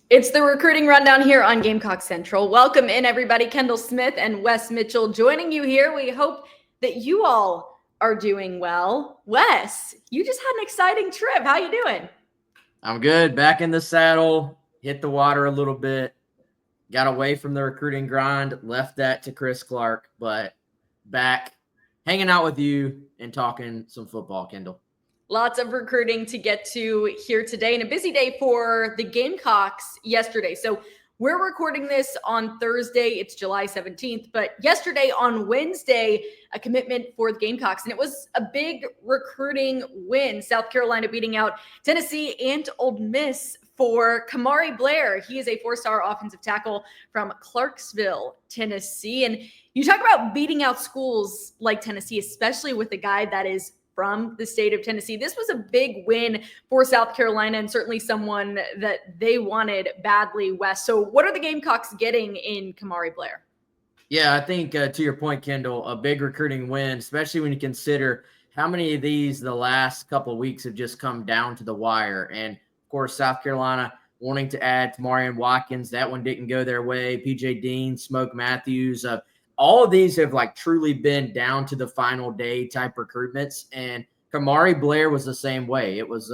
It's the recruiting rundown here on Gamecock Central. Welcome in, everybody. Kendall Smith and Wes Mitchell joining you here. We hope that you all are doing well. Wes, you just had an exciting trip. How you doing? I'm good. Back in the saddle, hit the water a little bit, got away from the recruiting grind, left that to Chris Clark, but back hanging out with you and talking some football, Kendall. Lots of recruiting to get to here today, and a busy day for the Gamecocks yesterday. So we're recording this on Thursday. It's July 17th, but yesterday on Wednesday, a commitment for the Gamecocks, and it was a big recruiting win. South Carolina beating out Tennessee and Ole Miss for Kamari Blair. He is a four-star offensive tackle from Clarksville, Tennessee. And you talk about beating out schools like Tennessee, especially with a guy that is from the state of Tennessee. This was a big win for South Carolina and certainly someone that they wanted badly, Wes. So what are the Gamecocks getting in Kamari Blair? Yeah, I think to your point, Kendall, a big recruiting win, especially when you consider how many of these the last couple of weeks have just come down to the wire. And, of course, South Carolina wanting to add Tamarian Watkins. That one didn't go their way. P.J. Dean, Smoke Matthews, all of these have truly been down to the final day type recruitments. And Kamari Blair was the same way. It was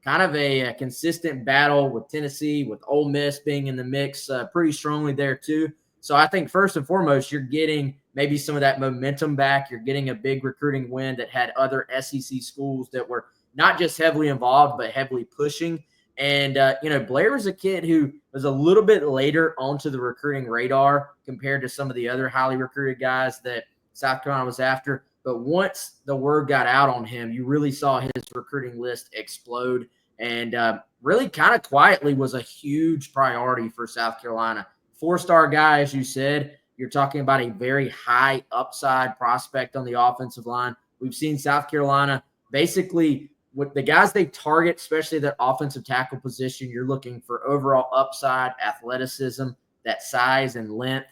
kind of a consistent battle with Tennessee, with Ole Miss being in the mix pretty strongly there too. So I think first and foremost, you're getting maybe some of that momentum back. You're getting a big recruiting win that had other SEC schools that were not just heavily involved, but heavily pushing. And, Blair was a kid who was a little bit later onto the recruiting radar compared to some of the other highly recruited guys that South Carolina was after. But once the word got out on him, you really saw his recruiting list explode and really kind of quietly was a huge priority for South Carolina. Four-star guy, as you said, you're talking about a very high upside prospect on the offensive line. We've seen South Carolina basically – with the guys they target, especially that offensive tackle position, you're looking for overall upside, athleticism, that size and length.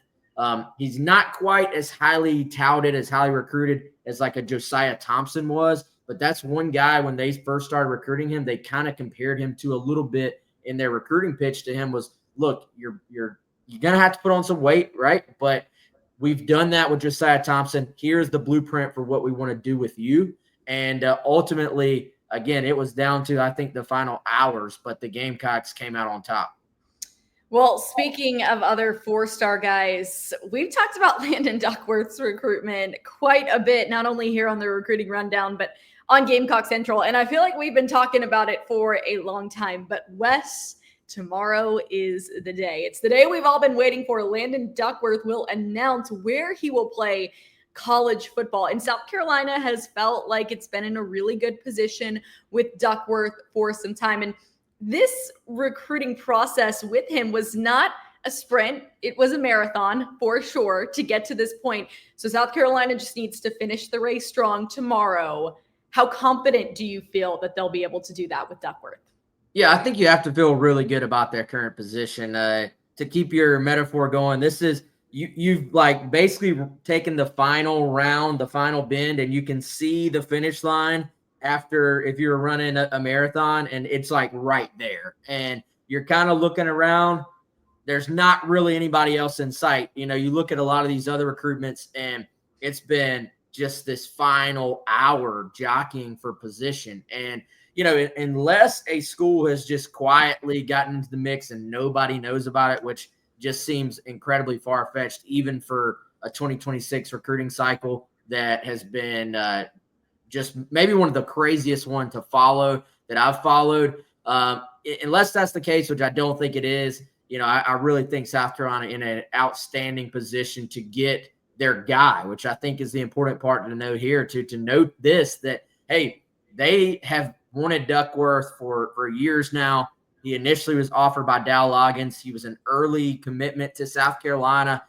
He's not quite as highly touted, as highly recruited as like a Josiah Thompson was, but that's one guy when they first started recruiting him, they kind of compared him to a little bit in their recruiting pitch to him was, look, you're going to have to put on some weight, right? But we've done that with Josiah Thompson. Here's the blueprint for what we want to do with you. And ultimately, again, it was down to, I think, the final hours, but the Gamecocks came out on top. Well, speaking of other four-star guys, we've talked about Landon Duckworth's recruitment quite a bit, not only here on the recruiting rundown, but on Gamecock Central. And I feel like we've been talking about it for a long time. But Wes, tomorrow is the day. It's the day we've all been waiting for. Landon Duckworth will announce where he will play college football. And South Carolina has felt like it's been in a really good position with Duckworth for some time. And this recruiting process with him was not a sprint. It was a marathon for sure to get to this point. So South Carolina just needs to finish the race strong tomorrow. How confident do you feel that they'll be able to do that with Duckworth? Yeah, I think you have to feel really good about their current position. To keep your metaphor going, this is You've basically taken the final round, the final bend, and you can see the finish line after if you're running a marathon, and it's right there. And you're kind of looking around. There's not really anybody else in sight. You look at a lot of these other recruitments, and it's been just this final hour jockeying for position. And, unless a school has just quietly gotten into the mix and nobody knows about it, which just seems incredibly far-fetched, even for a 2026 recruiting cycle that has been just maybe one of the craziest ones to follow that I've followed. Unless that's the case, which I don't think it is, I really think South Carolina in an outstanding position to get their guy, which I think is the important part to note here, to note this, that, hey, they have wanted Duckworth for years now. He initially was offered by Dow Loggins. He was an early commitment to South Carolina,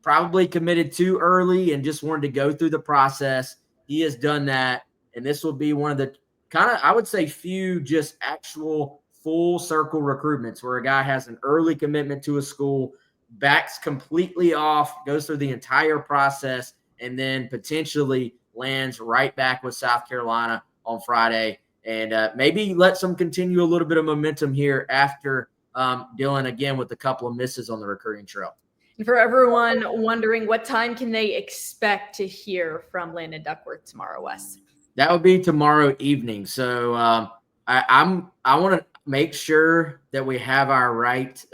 probably committed too early and just wanted to go through the process. He has done that, and this will be one of the kind of, I would say, few just actual full circle recruitments where a guy has an early commitment to a school, backs completely off, goes through the entire process, and then potentially lands right back with South Carolina on Friday. And maybe let some continue a little bit of momentum here after dealing again with a couple of misses on the recruiting trail. And for everyone wondering, what time can they expect to hear from Landon Duckworth tomorrow, Wes? That would be tomorrow evening. So I want to make sure that we have our right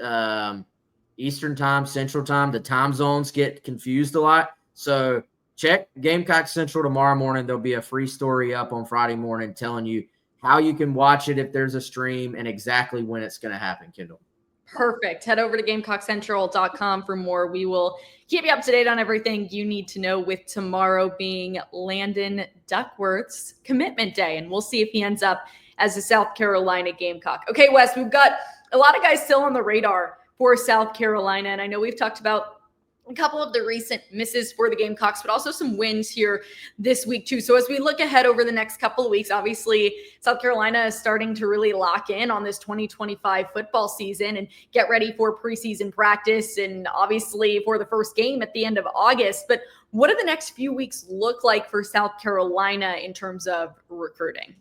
Eastern time, Central time. The time zones get confused a lot. So check Gamecock Central tomorrow morning. There'll be a free story up on Friday morning telling you how you can watch it if there's a stream and exactly when it's going to happen, Kendall. Perfect. Head over to GamecockCentral.com for more. We will keep you up to date on everything you need to know, with tomorrow being Landon Duckworth's commitment day. And we'll see if he ends up as a South Carolina Gamecock. Okay, Wes, we've got a lot of guys still on the radar for South Carolina. And I know we've talked about a couple of the recent misses for the Gamecocks, but also some wins here this week too. So as we look ahead over the next couple of weeks, obviously South Carolina is starting to really lock in on this 2025 football season and get ready for preseason practice and obviously for the first game at the end of August. But what do the next few weeks look like for South Carolina in terms of recruiting?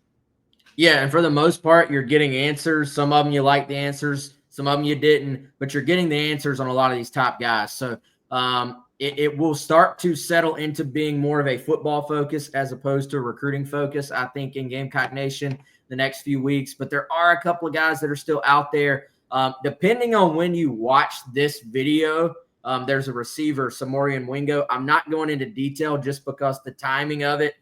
Yeah, and for the most part, you're getting answers. Some of them you like the answers, some of them you didn't, but you're getting the answers on a lot of these top guys. So it will start to settle into being more of a football focus as opposed to a recruiting focus, I think, in Gamecock Nation the next few weeks. But there are a couple of guys that are still out there. Depending on when you watch this video, there's a receiver, Samorian Wingo. I'm not going into detail just because the timing of it,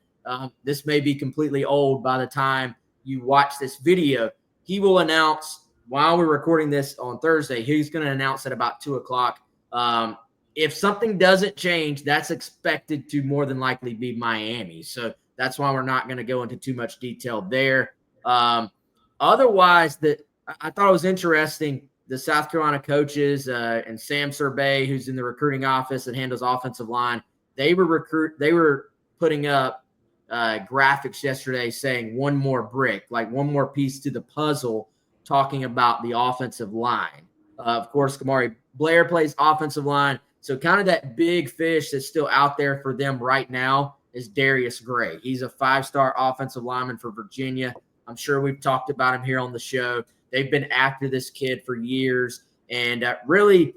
this may be completely old by the time you watch this video. He will announce, while we're recording this on Thursday, he's going to announce at about 2 o'clock. If something doesn't change, that's expected to more than likely be Miami. So that's why we're not going to go into too much detail there. Otherwise, I thought it was interesting. The South Carolina coaches and Sam Survey, who's in the recruiting office and handles offensive line, they were putting up graphics yesterday saying one more brick, like one more piece to the puzzle, talking about the offensive line. Of course, Kamari Blair plays offensive line. So kind of that big fish that's still out there for them right now is Darius Gray. He's a 5-star offensive lineman for Virginia. I'm sure we've talked about him here on the show. They've been after this kid for years. And really,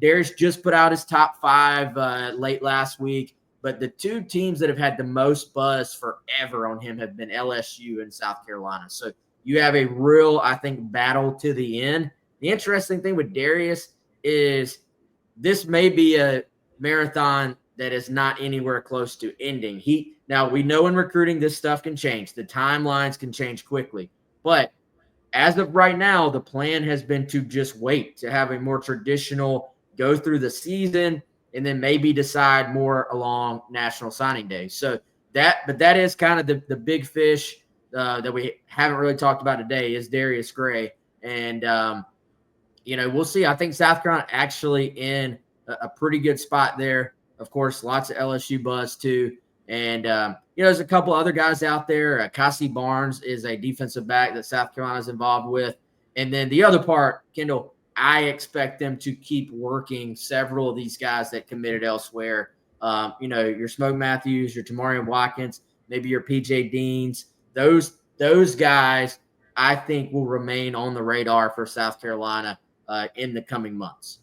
Darius just put out his top 5 late last week. But the two teams that have had the most buzz forever on him have been LSU and South Carolina. So you have a real, I think, battle to the end. The interesting thing with Darius is this may be a marathon that is not anywhere close to ending. Now, we know in recruiting this stuff can change. The timelines can change quickly. But as of right now, the plan has been to just wait, to have a more traditional go through the season and then maybe decide more along National Signing Day. So that is kind of the big fish that we haven't really talked about today is Darius Gray. And, we'll see. I think South Carolina actually in a pretty good spot there. Of course, lots of LSU buzz too. And, there's a couple other guys out there. Cassie Barnes is a defensive back that South Carolina is involved with. And then the other part, Kendall, I expect them to keep working several of these guys that committed elsewhere. Your Smoke Matthews, your Tamarian Watkins, maybe your PJ Deans. Those guys, I think, will remain on the radar for South Carolina in the coming months.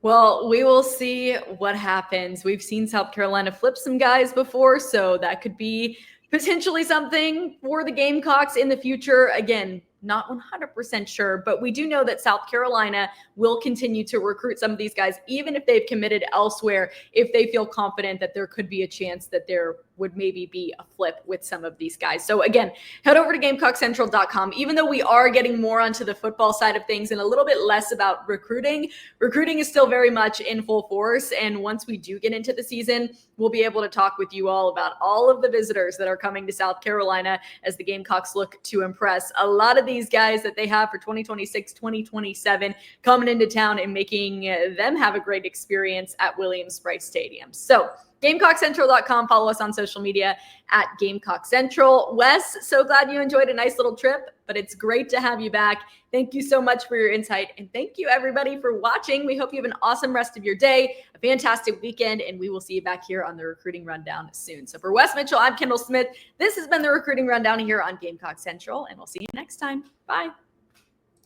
Well, we will see what happens. We've seen South Carolina flip some guys before, so that could be potentially something for the Gamecocks in the future. Again, not 100% sure, but we do know that South Carolina will continue to recruit some of these guys, even if they've committed elsewhere, if they feel confident that there could be a chance that there would maybe be a flip with some of these guys. So again, head over to GamecockCentral.com. Even though we are getting more onto the football side of things and a little bit less about recruiting is still very much in full force. And once we do get into the season, we'll be able to talk with you all about all of the visitors that are coming to South Carolina as the Gamecocks look to impress. A lot of these guys that they have for 2026, 2027 coming into town and making them have a great experience at Williams-Brice Stadium. So GamecockCentral.com. Follow us on social media at Gamecock Central. Wes, so glad you enjoyed a nice little trip, but it's great to have you back. Thank you so much for your insight, and thank you everybody for watching. We hope you have an awesome rest of your day, a fantastic weekend, and we will see you back here on the Recruiting Rundown soon. So for Wes Mitchell, I'm Kendall Smith. This has been the Recruiting Rundown here on Gamecock Central, and we'll see you next time. Bye.